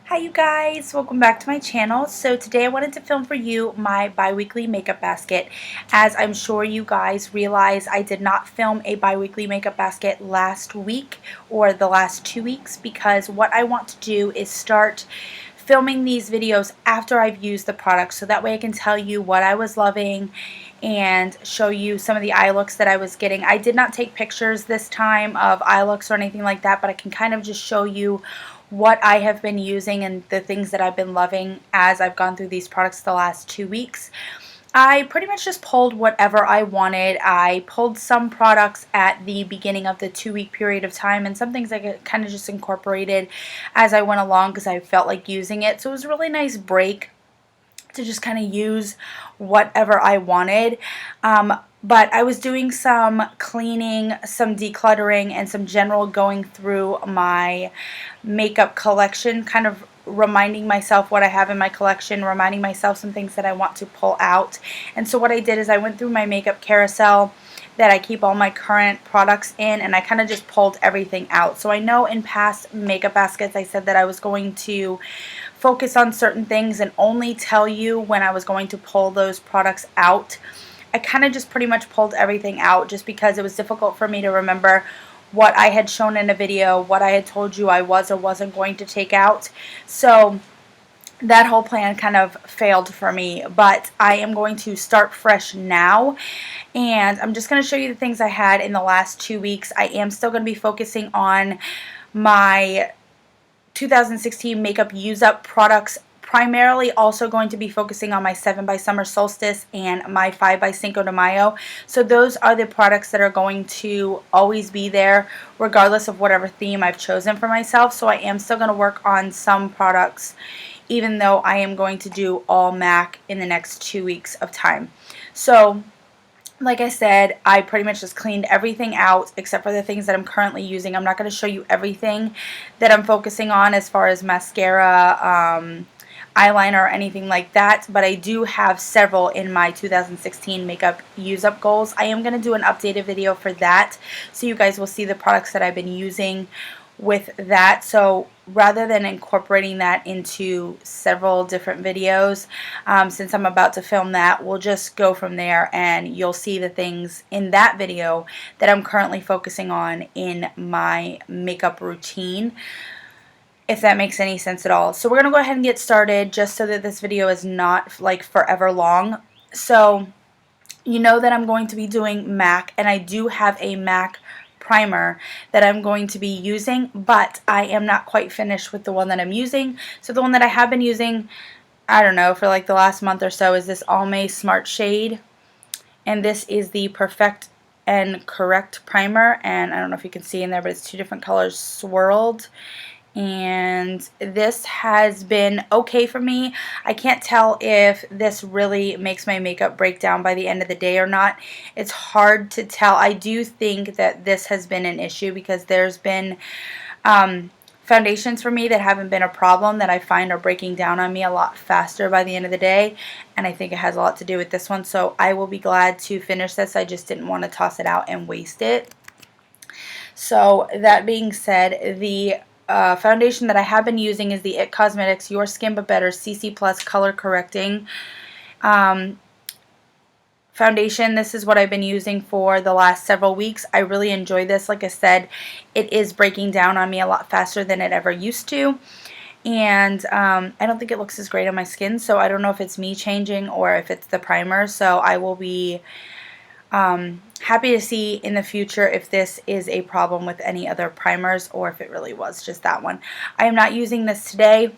Hi you guys, welcome back to my channel. So today I wanted to film for you my bi-weekly makeup basket. As I'm sure you guys realize, I did not film a bi-weekly makeup basket last week or the last 2 weeks because what I want to do is start filming these videos after I've used the product, so that way I can tell you what I was loving and show you some of the eye looks that I was getting. I did not take pictures this time of eye looks or anything like that, but I can kind of just show you what I have been using and the things that I've been loving as I've gone through these products the last 2 weeks. I pretty much just pulled whatever I wanted. I pulled some products at the beginning of the 2-week period of time, and some things I kind of just incorporated as I went along because I felt like using it. So it was a really nice break to just kind of use whatever I wanted. But I was doing some cleaning, some decluttering, and some general going through my makeup collection, kind of reminding myself what I have in my collection, reminding myself some things that I want to pull out. And so what I did is I went through my makeup carousel that I keep all my current products in, and I kind of just pulled everything out. So I know in past makeup baskets I said that I was going to focus on certain things and only tell you when I was going to pull those products out. I kind of just pretty much pulled everything out just because it was difficult for me to remember what I had shown in a video, what I had told you I was or wasn't going to take out. So that whole plan kind of failed for me, but I am going to start fresh now, and I'm just going to show you the things I had in the last 2 weeks. I am still going to be focusing on my 2016 makeup use up products, primarily also going to be focusing on my 7 by Summer Solstice and my 5 by Cinco de Mayo. So those are the products that are going to always be there regardless of whatever theme I've chosen for myself. So I am still going to work on some products even though I am going to do all MAC in the next 2 weeks of time. So like I said, I pretty much just cleaned everything out except for the things that I'm currently using. I'm not going to show you everything that I'm focusing on as far as mascara, eyeliner, or anything like that, but I do have several in my 2016 makeup use up goals. I am going to do an updated video for that, so you guys will see the products that I've been using with that. So rather than incorporating that into several different videos, since I'm about to film that, we'll just go from there and you'll see the things in that video that I'm currently focusing on in my makeup routine, if that makes any sense at all. So we're going to go ahead and get started just so that this video is not like forever long. So you know that I'm going to be doing MAC, and I do have a MAC primer that I'm going to be using, but I am not quite finished with the one that I'm using. So the one that I have been using, I don't know, for like the last month or so is this Almay Smart Shade, and this is the Perfect and Correct primer, and I don't know if you can see in there, but it's 2 different colors swirled. And this has been okay for me. I can't tell if this really makes my makeup break down by the end of the day or not. It's hard to tell. I do think that this has been an issue because there's been foundations for me that haven't been a problem that I find are breaking down on me a lot faster by the end of the day, and I think it has a lot to do with this one. So I will be glad to finish this. I just didn't want to toss it out and waste it. So that being said, the foundation that I have been using is the IT Cosmetics Your Skin But Better CC Plus Color Correcting foundation. This is what I've been using for the last several weeks. I really enjoy this. Like I said, it is breaking down on me a lot faster than it ever used to. And I don't think it looks as great on my skin, so I don't know if it's me changing or if it's the primer. So I will be happy to see in the future if this is a problem with any other primers or if it really was just that one. I am not using this today.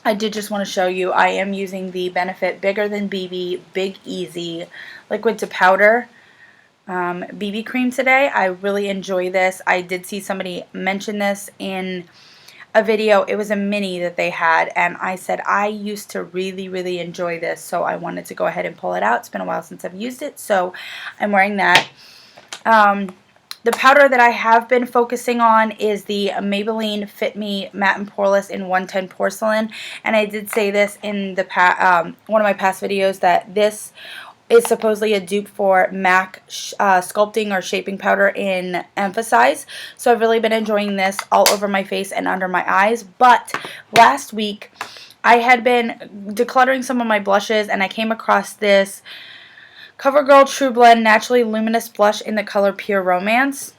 I did just want to show you I am using the Benefit Bigger Than BB Big Easy Liquid to Powder BB cream today. I really enjoy this. I did see somebody mention this in a video. It was a mini that they had, and I said I used to really enjoy this, so I wanted to go ahead and pull it out. It's been a while since I've used it, so I'm wearing that. The powder that I have been focusing on is the Maybelline Fit Me Matte and Poreless in 110 Porcelain, and I did say this in the one of my past videos that this is supposedly a dupe for MAC sculpting or shaping powder in Emphasize. So I've really been enjoying this all over my face and under my eyes. But last week I had been decluttering some of my blushes and I came across this CoverGirl True Blend Naturally Luminous Blush in the color Pure Romance.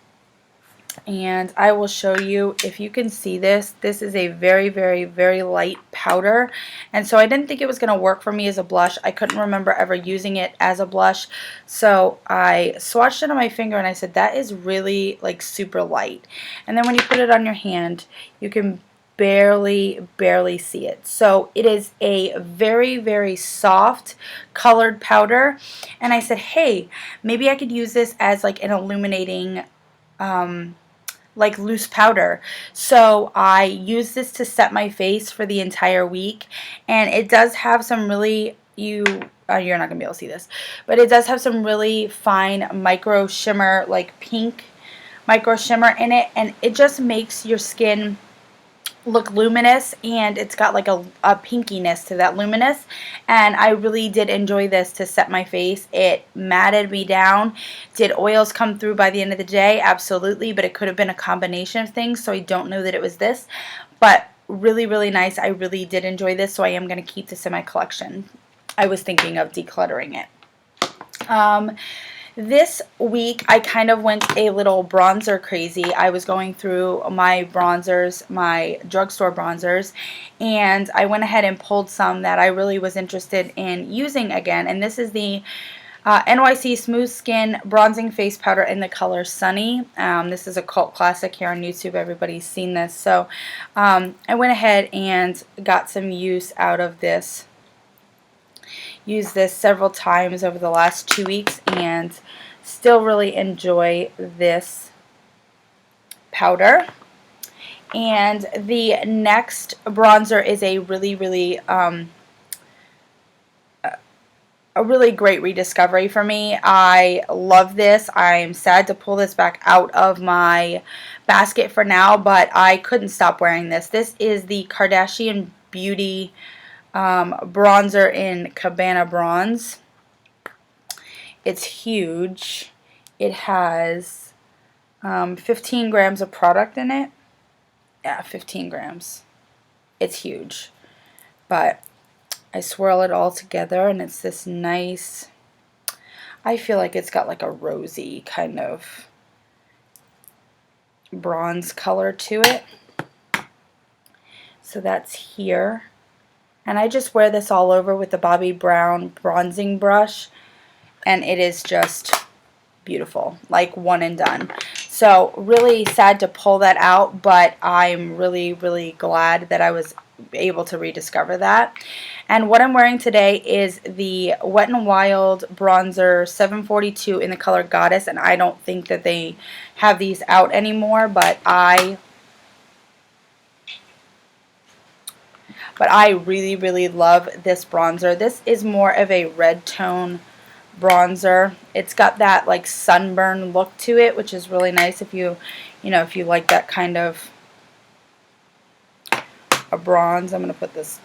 And I will show you if you can see this. This is a very, very, very light powder. And so I didn't think it was going to work for me as a blush. I couldn't remember ever using it as a blush. So I swatched it on my finger and I said, that is really like super light. And then when you put it on your hand, you can barely see it. So it is a very, very soft colored powder. And I said, hey, maybe I could use this as like an illuminating like loose powder. So I use this to set my face for the entire week, and it does have some really, you're not gonna be able to see this, but it does have some really fine micro shimmer, like pink micro shimmer in it, and it just makes your skin look luminous, and it's got like a pinkiness to that luminous. And I really did enjoy this to set my face. It matted me down. Did oils come through by the end of the day? Absolutely, but it could have been a combination of things, so I don't know that it was this, but really, really nice. I really did enjoy this, so I am going to keep this in my collection. I was thinking of decluttering it. This week I kind of went a little bronzer crazy. I was going through my bronzers, my drugstore bronzers, and I went ahead and pulled some that I really was interested in using again. And this is the NYC Smooth Skin Bronzing Face Powder in the color Sunny. This is a cult classic here on YouTube. Everybody's seen this. So I went ahead and got some use out of this. Used this several times over the last 2 weeks and still really enjoy this powder. And the next bronzer is a really great rediscovery for me. I love this. I'm sad to pull this back out of my basket for now, but I couldn't stop wearing this. This is the Kardashian Beauty bronzer in Cabana Bronze. It's huge. It has 15 grams of product in it. Yeah, 15 grams. It's huge. But I swirl it all together and it's this nice, I feel like it's got like a rosy kind of bronze color to it. So that's here. And I just wear this all over with the Bobbi Brown bronzing brush, and it is just beautiful, like one and done. So really sad to pull that out, but I'm really glad that I was able to rediscover that. And what I'm wearing today is the Wet n Wild bronzer 742 in the color Goddess, and I don't think that they have these out anymore, but I really love this bronzer. This is more of a red tone bronzer. It's got that like sunburn look to it, which is really nice if you like that kind of a bronze. I'm going to put this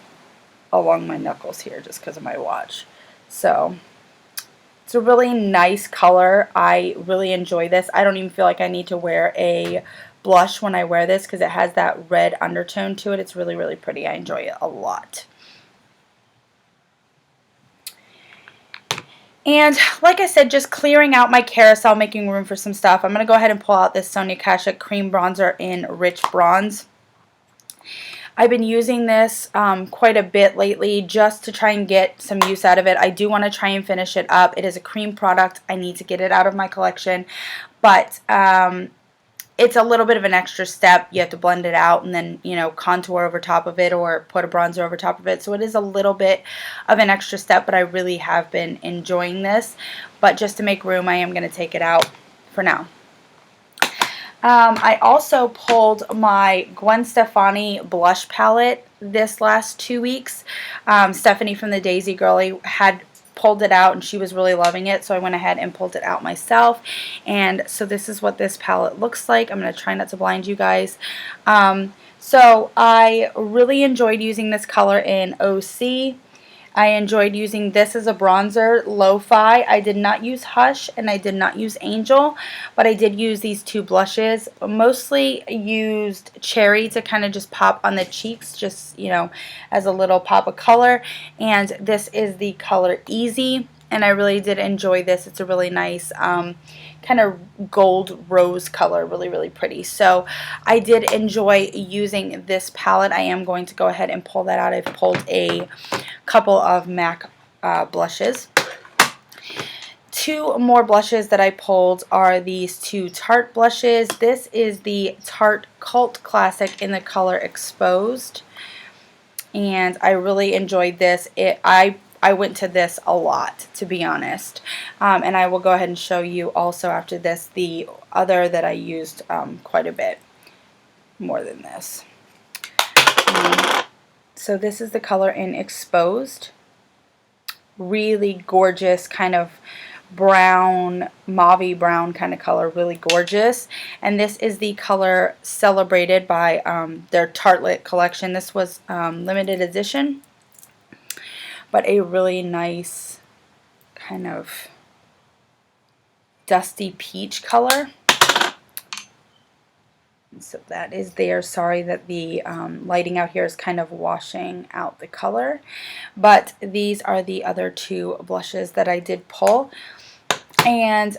along my knuckles here just because of my watch. So it's a really nice color. I really enjoy this. I don't even feel like I need to wear a blush when I wear this because it has that red undertone to it. It's really pretty. I enjoy it a lot. And like I said, just clearing out my carousel, making room for some stuff. I'm going to go ahead and pull out this Sonia Kashuk Cream Bronzer in Rich Bronze. I've been using this quite a bit lately just to try and get some use out of it. I do want to try and finish it up. It is a cream product. I need to get it out of my collection. But it's a little bit of an extra step. You have to blend it out and then, contour over top of it or put a bronzer over top of it. So it is a little bit of an extra step, but I really have been enjoying this. But just to make room, I am going to take it out for now. I also pulled my Gwen Stefani blush palette this last 2 weeks. Stephanie from the Daisy Girlie had pulled it out and she was really loving it, so I went ahead and pulled it out myself. And so this is what this palette looks like. I'm going to try not to blind you guys. So I really enjoyed using this color in OC. I enjoyed using this as a bronzer, Lo-Fi. I did not use Hush and I did not use Angel, but I did use these two blushes. Mostly used Cherry to kind of just pop on the cheeks, just, you know, as a little pop of color. And this is the color Easy, and I really did enjoy this. It's a really nice kind of gold rose color, really, really pretty. So I did enjoy using this palette. I am going to go ahead and pull that out. I've pulled a couple of MAC blushes. Two more blushes that I pulled are these two Tarte blushes. This is the Tarte Cult Classic in the color Exposed, and I really enjoyed this. I went to this a lot, to be honest, and I will go ahead and show you also after this the other that I used quite a bit more than this. So this is the color in Exposed. Really gorgeous, kind of brown, mauve-y brown kind of color, really gorgeous. And this is the color Celebrated by their Tartelette collection. This was limited edition, but a really nice kind of dusty peach color. So that is there. Sorry that the lighting out here is kind of washing out the color. But these are the other two blushes that I did pull. And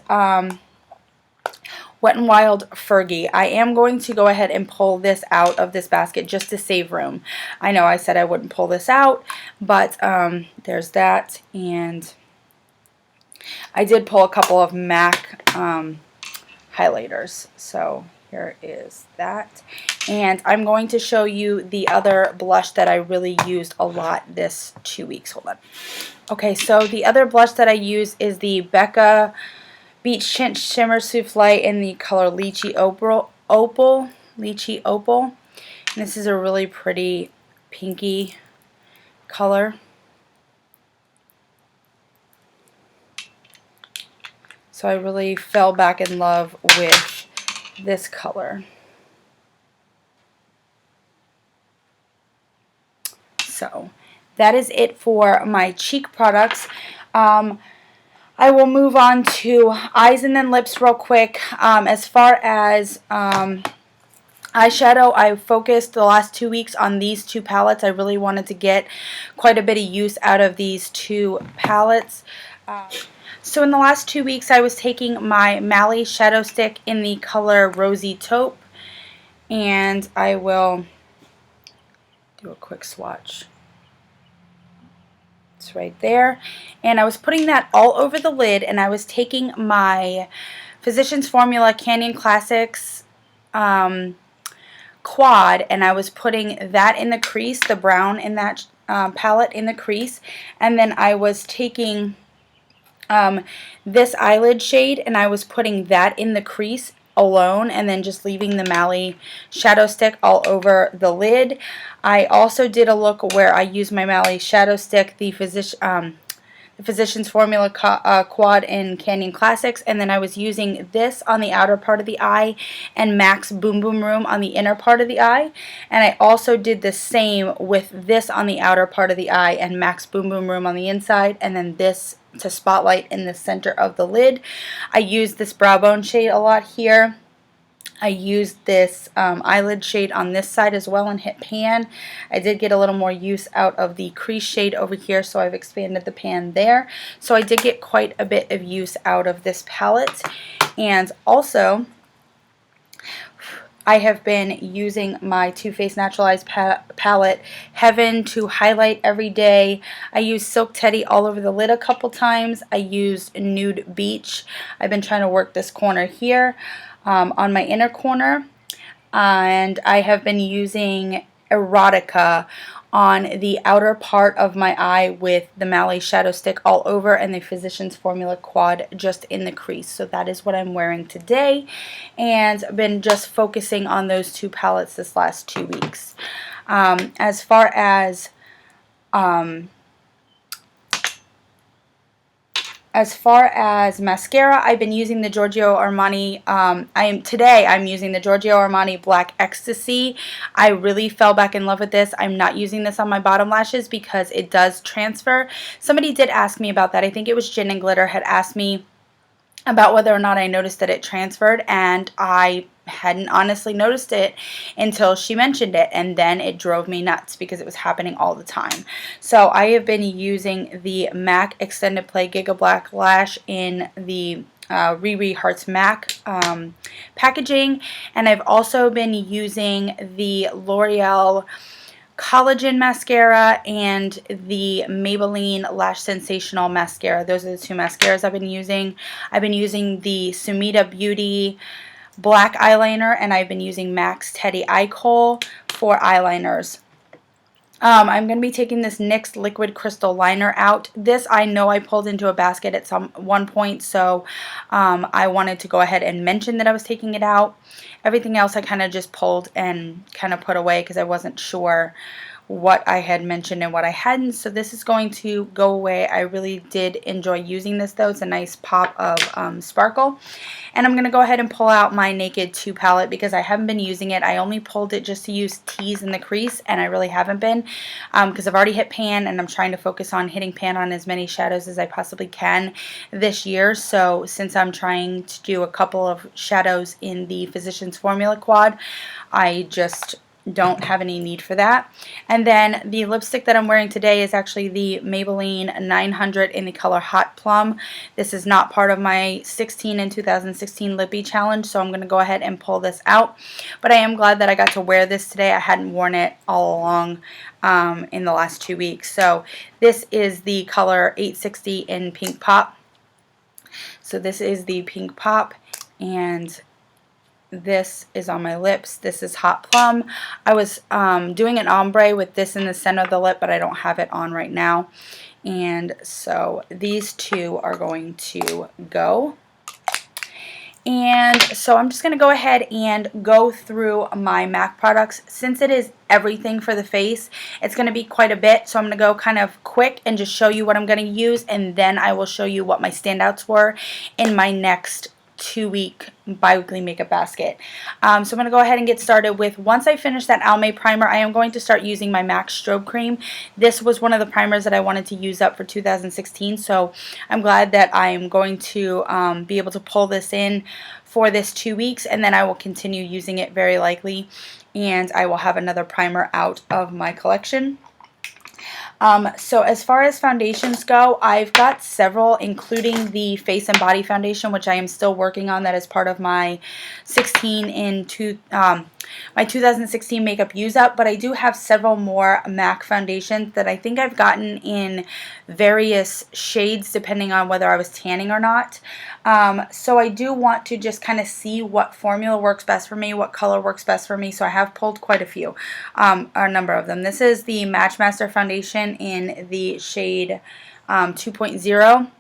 Wet n Wild Fergie. I am going to go ahead and pull this out of this basket just to save room. I know I said I wouldn't pull this out, but there's that. And I did pull a couple of MAC highlighters. So here is that. And I'm going to show you the other blush that I really used a lot this 2 weeks. Hold on. Okay, so the other blush that I use is the Becca Beach Tint Shimmer Souffle in the color Lychee Opal. Lychee Opal. And this is a really pretty pinky color. So I really fell back in love with this color. So that is it for my cheek products. I will move on to eyes and then lips real quick. As far as eyeshadow, I focused the last 2 weeks on these two palettes. I really wanted to get quite a bit of use out of these two palettes. So in the last 2 weeks, I was taking my Mally Shadow Stick in the color Rosy Taupe, and I will do a quick swatch. It's right there. And I was putting that all over the lid, and I was taking my Physicians Formula Canyon Classics quad, and I was putting that in the crease, the brown in that palette in the crease, and then I was taking this eyelid shade, and I was putting that in the crease alone, and then just leaving the Mally Shadow Stick all over the lid. I also did a look where I used my Mally Shadow Stick, the Physicians Formula Quad in Canyon Classics, and then I was using this on the outer part of the eye and MAC's Boom Boom Room on the inner part of the eye. And I also did the same with this on the outer part of the eye and MAC's Boom Boom Room on the inside, and then this to spotlight in the center of the lid. I used this brow bone shade a lot here. I used this eyelid shade on this side as well and hit pan. I did get a little more use out of the crease shade over here, so I've expanded the pan there. So I did get quite a bit of use out of this palette. And also, I have been using my Too Faced Naturalized palette, Heaven, to highlight every day. I used Silk Teddy all over the lid a couple times. I used Nude Beach. I've been trying to work this corner here on my inner corner. And I have been using Erotica on the outer part of my eye with the Mally Shadow Stick all over and the Physicians Formula Quad just in the crease. So that is what I'm wearing today, and been just focusing on those two palettes this last 2 weeks. As far as far as mascara, I've been using the Giorgio Armani. Today I'm using the Giorgio Armani Black Ecstasy. I really fell back in love with this. I'm not using this on my bottom lashes because it does transfer. Somebody did ask me about that. I think it was Gin and Glitter had asked me about whether or not I noticed that it transferred, and I hadn't honestly noticed it until she mentioned it, and then it drove me nuts because it was happening all the time. So I have been using the MAC Extended Play Giga Black Lash in the Riri Hearts MAC packaging, and I've also been using the L'Oreal Collagen Mascara and the Maybelline Lash Sensational Mascara. Those are the two mascaras I've been using. I've been using the Sumida Beauty black eyeliner, and I've been using MAC's Teddy Eye Kohl for eyeliners. I'm going to be taking this NYX Liquid Crystal Liner out. This I know I pulled into a basket at one point, so I wanted to go ahead and mention that I was taking it out. Everything else I kind of just pulled and kind of put away because I wasn't sure what I had mentioned and what I hadn't. So this is going to go away. I really did enjoy using this though. It's a nice pop of sparkle. And I'm going to go ahead and pull out my Naked 2 palette because I haven't been using it. I only pulled it just to use tease in the crease, and I really haven't been because I've already hit pan, and I'm trying to focus on hitting pan on as many shadows as I possibly can this year. So since I'm trying to do a couple of shadows in the Physicians Formula quad, I just don't have any need for that. And then the lipstick that I'm wearing today is actually the Maybelline 900 in the color Hot Plum. This is not part of my 16 and 2016 Lippy Challenge, so I'm going to go ahead and pull this out. But I am glad that I got to wear this today. I hadn't worn it all along in the last 2 weeks. So this is the color 860 in Pink Pop. So this is the Pink Pop, and this is on my lips. This is Hot Plum. I was doing an ombre with this in the center of the lip, but I don't have it on right now. And so these two are going to go. And so I'm just going to go ahead and go through my MAC products. Since it is everything for the face, it's going to be quite a bit. So I'm going to go kind of quick and just show you what I'm going to use, and then I will show you what my standouts were in my next 2-week bi-weekly makeup basket. So I'm going to go ahead and get started with, once I finish that Almay primer, I am going to start using my MAC Strobe Cream. This was one of the primers that I wanted to use up for 2016, so I'm glad that I am going to be able to pull this in for this 2 weeks, and then I will continue using it very likely, and I will have another primer out of my collection. So as far as foundations go, I've got several, including the Face and Body Foundation, which I am still working on. That is part of my my 2016 makeup use up, but I do have several more MAC foundations that I think I've gotten in various shades depending on whether I was tanning or not. So I do want to just kind of see what formula works best for me, what color works best for me. So I have pulled quite a few, a number of them. This is the Matchmaster foundation in the shade 2.0.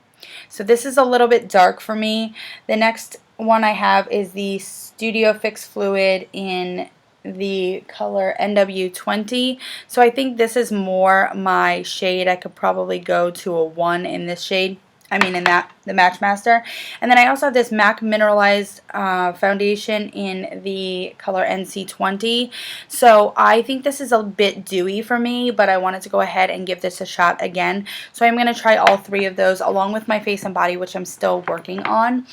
So this is a little bit dark for me. The next one I have is the Studio Fix Fluid in the color NW20. So I think this is more my shade. I could probably go to a 1 in this shade. I mean in the Matchmaster. And then I also have this MAC Mineralized foundation in the color NC20. So I think this is a bit dewy for me, but I wanted to go ahead and give this a shot again. So I'm going to try all 3 of those along with my Face and Body, which I'm still working on.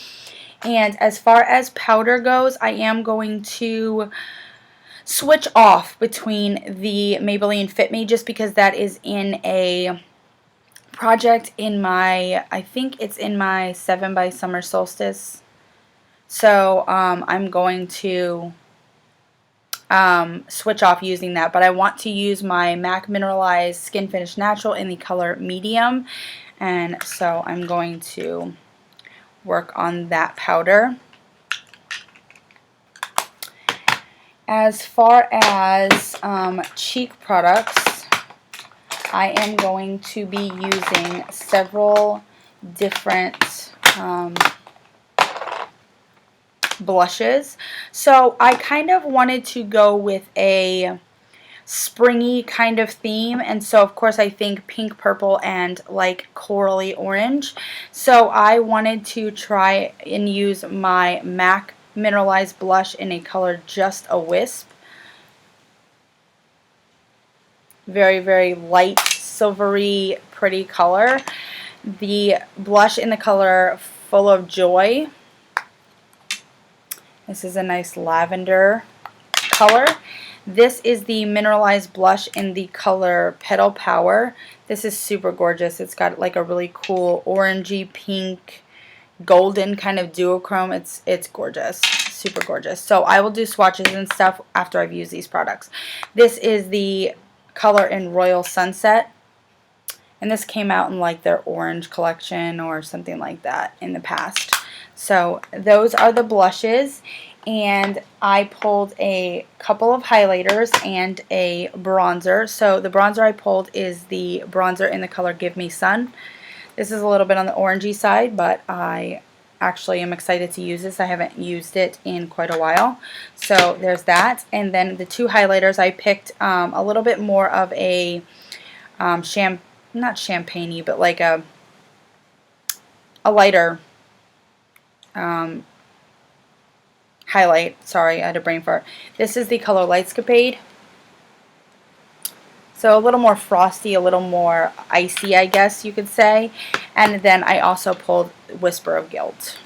And as far as powder goes, I am going to switch off between the Maybelline Fit Me just because that is in a project in my, I think it's in my 7 by Summer Solstice. So I'm going to switch off using that, but I want to use my MAC Mineralized Skin Finish Natural in the color Medium, and so I'm going to work on that powder. As far as cheek products, I am going to be using several different blushes. So I kind of wanted to go with a springy kind of theme, and so of course I think pink, purple, and like corally orange. So I wanted to try and use my MAC Mineralized Blush in a color Just a Wisp. Very, very light, silvery, pretty color. The blush in the color Full of Joy. This is a nice lavender color. This is the mineralized blush in the color Petal Power. This is super gorgeous. It's got like a really cool orangey pink golden kind of duochrome. It's gorgeous, super gorgeous. So I will do swatches and stuff after I've used these products. This is the color in Royal Sunset, and this came out in like their orange collection or something like that in the past. So those are the blushes, and I pulled a couple of highlighters and a bronzer. So the bronzer I pulled is the bronzer in the color Give Me Sun. This is a little bit on the orangey side, but I actually am excited to use this. I haven't used it in quite a while. So there's that. And then the two highlighters, I picked a little bit more of a not champagne-y, but like a lighter highlight. Sorry, I had a brain fart. This is the color Lightscapade. So a little more frosty, a little more icy, I guess you could say. And then I also pulled Whisper of Guilt,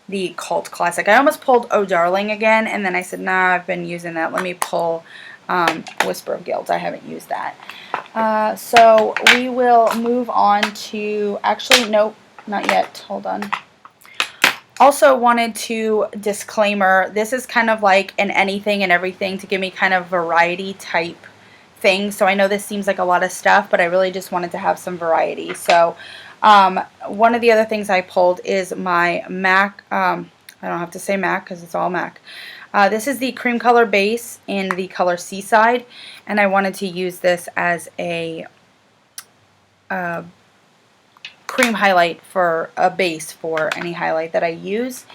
the cult classic. I almost pulled Oh Darling again, and then I said, nah, I've been using that. Let me pull Whisper of Guilt. I haven't used that. So we will move on to, actually, nope, not yet. Hold on. Also wanted to disclaimer, this is kind of like an anything and everything to give me kind of variety type thing. So I know this seems like a lot of stuff, but I really just wanted to have some variety. So one of the other things I pulled is my MAC, I don't have to say MAC because it's all MAC. This is the cream color base in the color Seaside, and I wanted to use this as a cream highlight for a base for any highlight that I use.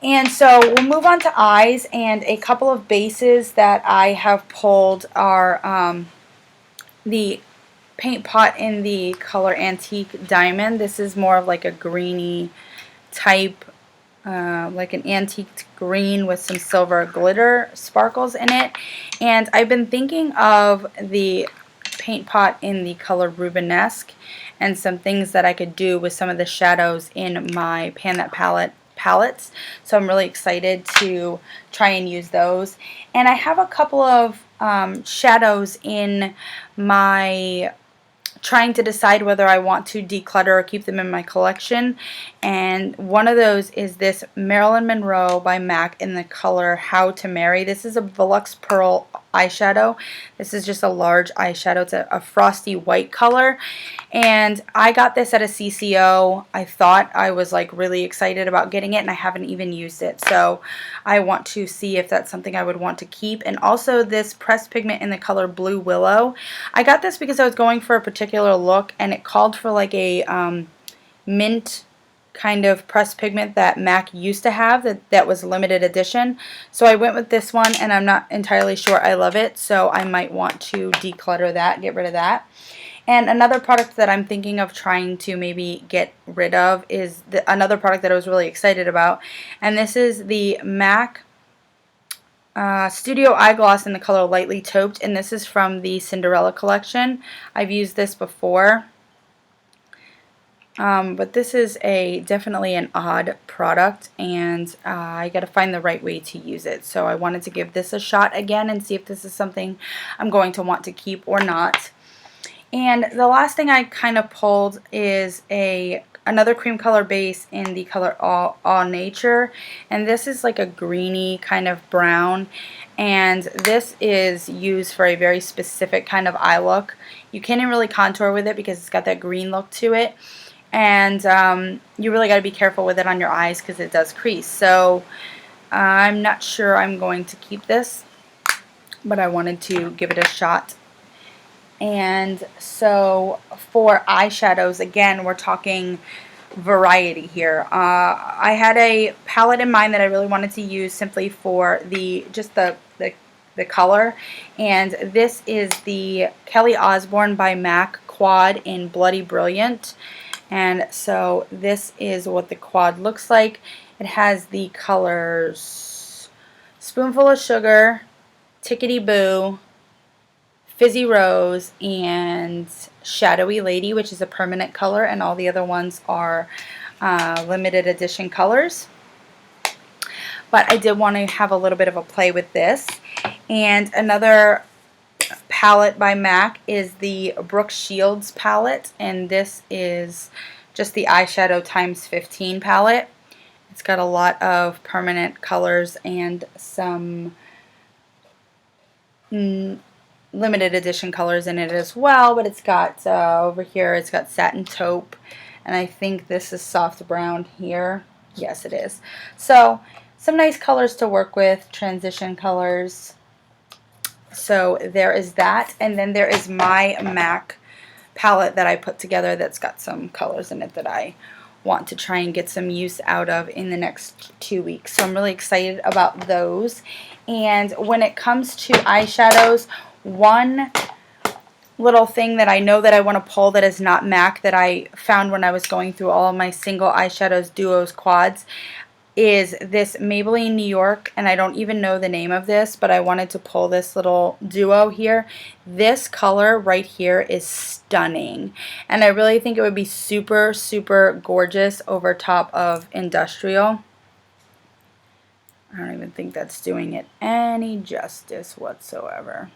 And so we'll move on to eyes, and a couple of bases that I have pulled are the Paint Pot in the color Antique Diamond. This is more of like a greeny type, like an antique green with some silver glitter sparkles in it. And I've been thinking of the Paint Pot in the color Rubenesque and some things that I could do with some of the shadows in my Pan That Palette palettes. So I'm really excited to try and use those. And I have a couple of shadows in my trying to decide whether I want to declutter or keep them in my collection, and one of those is this Marilyn Monroe by MAC in the color How to Marry. This is a Volux Pearl eyeshadow. This is just a large eyeshadow. It's a frosty white color, and I got this at a CCO. I thought I was like really excited about getting it, and I haven't even used it, so I want to see if that's something I would want to keep. And also this pressed pigment in the color Blue Willow. I got this because I was going for a particular look, and it called for like a mint kind of pressed pigment that MAC used to have that was limited edition. So I went with this one, and I'm not entirely sure I love it, so I might want to declutter that, get rid of that. And another product that I'm thinking of trying to maybe get rid of is another product that I was really excited about, and this is the MAC Studio Eyegloss in the color Lightly Tauped, and this is from the Cinderella collection. I've used this before. But this is definitely an odd product, and I got to find the right way to use it. So I wanted to give this a shot again and see if this is something I'm going to want to keep or not. And the last thing I kind of pulled is another cream color base in the color All Nature, and this is like a greeny kind of brown, and this is used for a very specific kind of eye look. You can't even really contour with it because it's got that green look to it. And you really got to be careful with it on your eyes because it does crease. So I'm not sure I'm going to keep this, but I wanted to give it a shot. And so for eyeshadows, again, we're talking variety here. I had a palette in mind that I really wanted to use simply for just the color, and this is the Kelly Osbourne by MAC quad in Bloody Brilliant. And so this is what the quad looks like. It has the colors Spoonful of Sugar, Tickety Boo, Fizzy Rose, and Shadowy Lady, which is a permanent color, and all the other ones are limited edition colors. But I did want to have a little bit of a play with this. And another palette by MAC is the Brooke Shields palette, and this is just the eyeshadow times 15 palette. It's got a lot of permanent colors and some limited edition colors in it as well, but it's got over here it's got satin taupe, and I think this is soft brown here. Yes, it is. So some nice colors to work with, transition colors. So there is that, and then there is my MAC palette that I put together that's got some colors in it that I want to try and get some use out of in the next 2 weeks. So I'm really excited about those. And when it comes to eyeshadows, one little thing that I know that I want to pull that is not MAC that I found when I was going through all of my single eyeshadows, duos, quads, is this Maybelline New York, and I don't even know the name of this, but I wanted to pull this little duo here. This color right here is stunning, and I really think it would be super, super gorgeous over top of Industrial. I don't even think that's doing it any justice whatsoever.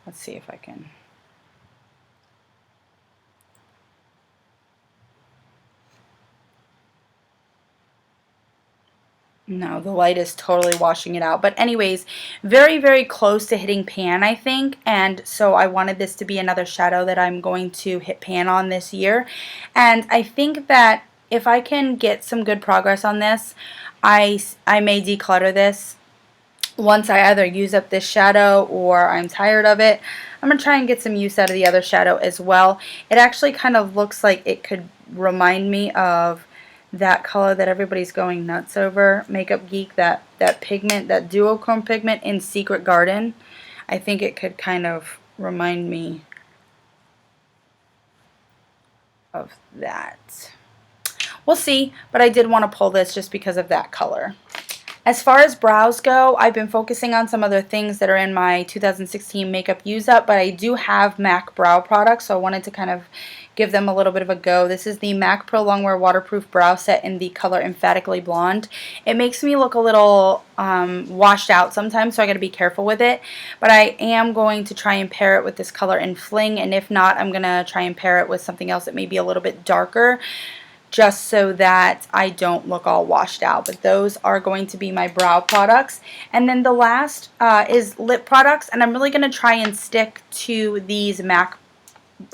Let's see if I can. No, the light is totally washing it out. But anyways, very, very close to hitting pan, I think. And so I wanted this to be another shadow that I'm going to hit pan on this year. And I think that if I can get some good progress on this, I may declutter this once I either use up this shadow or I'm tired of it. I'm going to try and get some use out of the other shadow as well. It actually kind of looks like it could remind me of that color that everybody's going nuts over, Makeup Geek, that pigment, that duochrome pigment in Secret Garden. I think it could kind of remind me of that. We'll see, but I did want to pull this just because of that color. As far as brows go, I've been focusing on some other things that are in my 2016 makeup use up, but I do have MAC brow products, so I wanted to kind of give them a little bit of a go. This is the MAC Pro Longwear Waterproof Brow Set in the color Emphatically Blonde. It makes me look a little washed out sometimes, so I got to be careful with it, but I am going to try and pair it with this color in Fling, and if not, I'm going to try and pair it with something else that may be a little bit darker, just so that I don't look all washed out. But those are going to be my brow products. And then the last is lip products, and I'm really going to try and stick to these MAC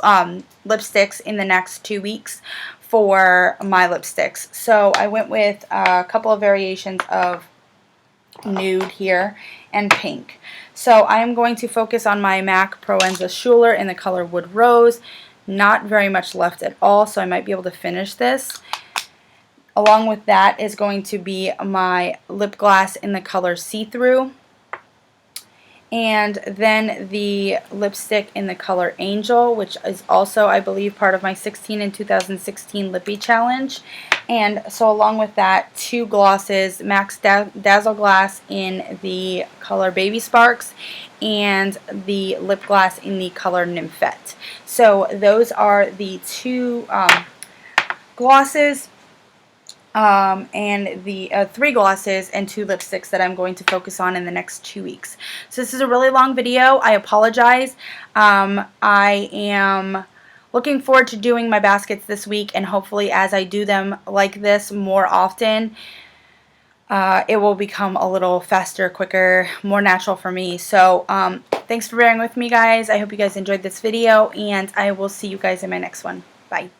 lipsticks in the next 2 weeks for my lipsticks. So I went with a couple of variations of nude here and pink. So I am going to focus on my MAC Proenza Schuler in the color Wood Rose. Not very much left at all, so I might be able to finish this. Along with that is going to be my lip gloss in the color See-Through. And then the lipstick in the color Angel, which is also, I believe, part of my 16 and 2016 Lippy Challenge. And so along with that, 2 glosses, MAC's Dazzle Glass in the color Baby Sparks and the lip gloss in the color Nymphette. So those are the 2 glosses and the 3 glosses and 2 lipsticks that I'm going to focus on in the next 2 weeks. So this is a really long video. I apologize. I am looking forward to doing my baskets this week, and hopefully as I do them like this more often, it will become a little faster, quicker, more natural for me. So thanks for bearing with me, guys. I hope you guys enjoyed this video, and I will see you guys in my next one. Bye.